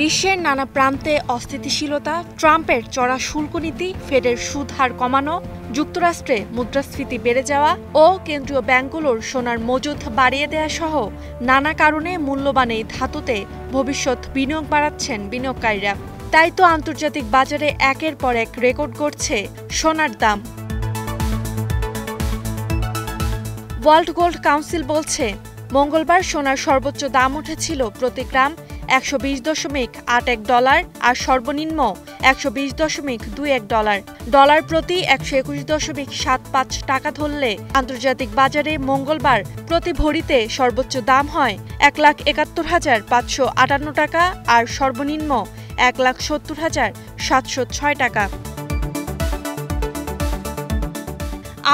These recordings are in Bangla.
বিশ্বের নানা প্রান্তে অস্থিতিশীলতা, ট্রাম্পের চড়া শুল্ক নীতি, ফেডের সুদ হার কমানো, যুক্তরাষ্ট্রে মুদ্রাস্ফীতি বেড়ে যাওয়া ও কেন্দ্রীয় ব্যাংকগুলোর সোনার মজুদ বাড়িয়ে দেয়া সহ নানা কারণে মূল্যবান এই ধাতুতে ভবিষ্যৎ বিনিয়োগ বাড়াচ্ছেন বিনিয়োগকারীরা। তাই তো আন্তর্জাতিক বাজারে একের পর এক রেকর্ড গড়ছে সোনার দাম। ওয়ার্ল্ড গোল্ড কাউন্সিল বলছে, মঙ্গলবার সোনার সর্বোচ্চ দাম উঠেছিল প্রতি গ্রাম $120.81 আর সর্বনিম্ন $120.21। ডলার প্রতি 121.75 টাকা ধরলে আন্তর্জাতিক বাজারে মঙ্গলবার প্রতি ভরিতে সর্বোচ্চ দাম হয় $1,71,558 টাকা আর সর্বনিম্ন $1,70,706 টাকা।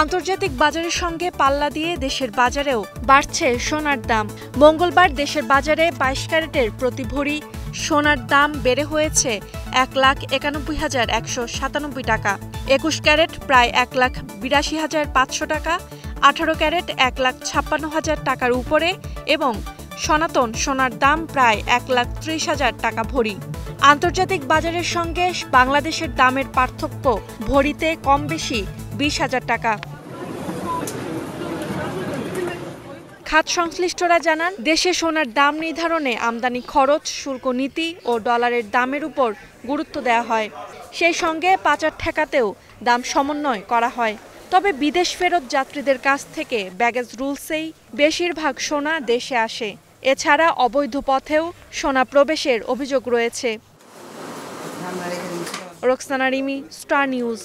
আন্তর্জাতিক বাজারের সঙ্গে পাল্লা দিয়ে দেশের বাজারেও বাড়ছে সোনার দাম। মঙ্গলবার দেশের বাজারে 22 ক্যারেটের প্রতি ভরি সোনার দাম বেড়ে হয়েছে $1,91,197 টাকা, 21 ক্যারেট প্রায় $1,82,500 টাকা, 18 ক্যারেট $1,56,000 টাকার উপরে এবং সনাতন সোনার দাম প্রায় $1,30,000 টাকা ভরি। আন্তর্জাতিক বাজারের সঙ্গে বাংলাদেশের দামের পার্থক্য ভরিতে কম বেশি $20,000 টাকা। খাত সংশ্লিষ্টরা জানান, দেশে সোনার দাম নির্ধারণে আমদানি খরচ, শুল্ক নীতি ও ডলারের দামের উপর গুরুত্ব দেওয়া হয়। সেই সঙ্গে পাচার ঠেকাতেও দাম সমন্বয় করা হয়। তবে বিদেশ ফেরত যাত্রীদের কাছ থেকে ব্যাগেজ রুলসেই বেশিরভাগ সোনা দেশে আসে। এছাড়া অবৈধ পথেও সোনা প্রবেশের অভিযোগ রয়েছে। Roksana Rimi, star news.